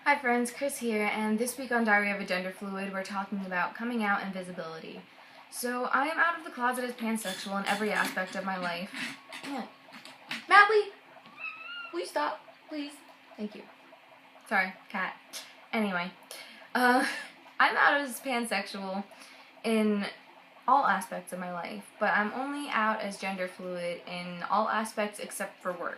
Hi friends, Chris here, and this week on Diary of a Gender Fluid, we're talking about coming out and visibility. So, I am out of the closet as pansexual in every aspect of my life. Yeah. Madly, will you stop, please? Thank you. Sorry, cat. Anyway, I'm out as pansexual in all aspects of my life, but I'm only out as gender fluid in all aspects except for work.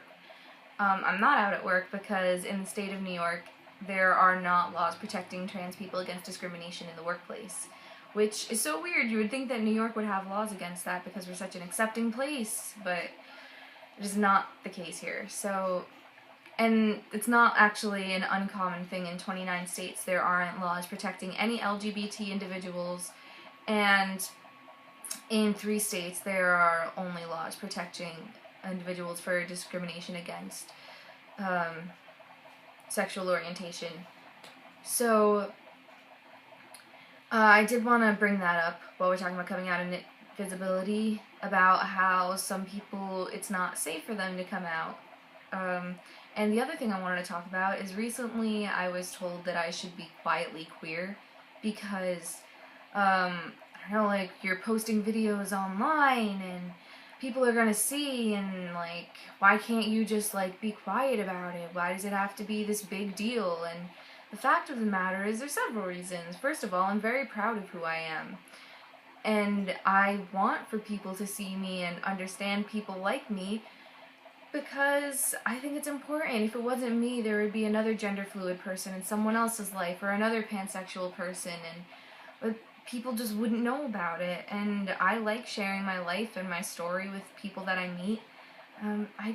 I'm not out at work because in the state of New York, there are not laws protecting trans people against discrimination in the workplace, which is so weird. You would think that New York would have laws against that because we're such an accepting place, but it is not the case here. So, and it's not actually an uncommon thing. In 29 states, there aren't laws protecting any LGBT individuals, and in 3 states, there are only laws protecting individuals for discrimination against sexual orientation. So, I did want to bring that up while we're talking about coming out and visibility, about how some people, it's not safe for them to come out. And the other thing I wanted to talk about is recently I was told that I should be quietly queer because, I don't know, like, you're posting videos online and people are gonna see, and like, why can't you just like be quiet about it? Why does it have to be this big deal? And the fact of the matter is there's several reasons. First of all, I'm very proud of who I am, and I want for people to see me and understand people like me because I think it's important. If it wasn't me, there would be another gender fluid person in someone else's life, or another pansexual person, and people just wouldn't know about it. And I like sharing my life and my story with people that I meet. I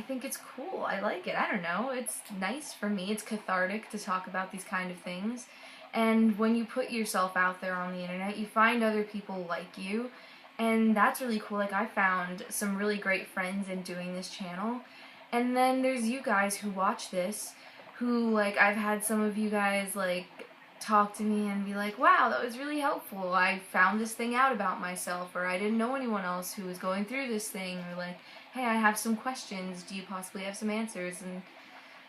think it's cool. I like it. I don't know. It's nice for me. It's cathartic to talk about these kind of things. And when you put yourself out there on the internet, you find other people like you. And that's really cool. Like, I found some really great friends in doing this channel. And then there's you guys who watch this, who, like, I've had some of you guys, like, talk to me and be like, wow, that was really helpful. I found this thing out about myself, or I didn't know anyone else who was going through this thing, or like, hey, I have some questions. Do you possibly have some answers? And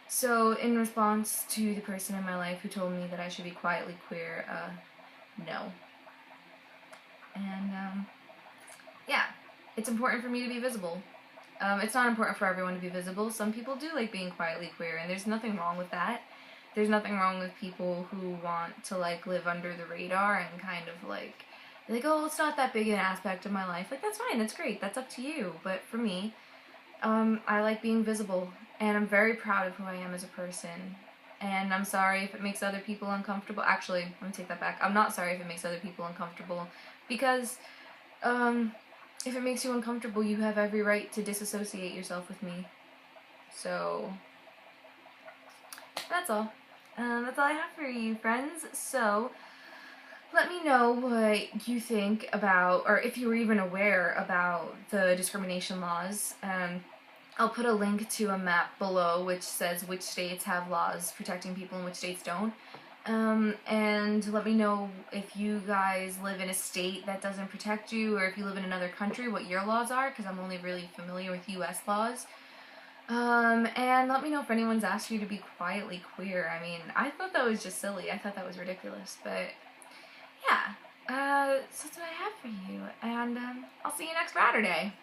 so in response to the person in my life who told me that I should be quietly queer, no. And, yeah, it's important for me to be visible. It's not important for everyone to be visible. Some people do like being quietly queer, and there's nothing wrong with that. There's nothing wrong with people who want to, like, live under the radar and kind of, like, be like, oh, it's not that big an aspect of my life. Like, that's fine, that's great, that's up to you. But for me, I like being visible, and I'm very proud of who I am as a person. And I'm sorry if it makes other people uncomfortable. Actually, let me take that back. I'm not sorry if it makes other people uncomfortable, because, if it makes you uncomfortable, you have every right to disassociate yourself with me. So, that's all. That's all I have for you, friends. So, let me know what you think about, or if you were even aware about the discrimination laws. I'll put a link to a map below which says which states have laws protecting people and which states don't. And let me know if you guys live in a state that doesn't protect you, or if you live in another country, what your laws are, because I'm only really familiar with US laws. And let me know if anyone's asked you to be quietly queer. I mean, I thought that was just silly. I thought that was ridiculous, but yeah. So that's what I have for you, and I'll see you next Saturday.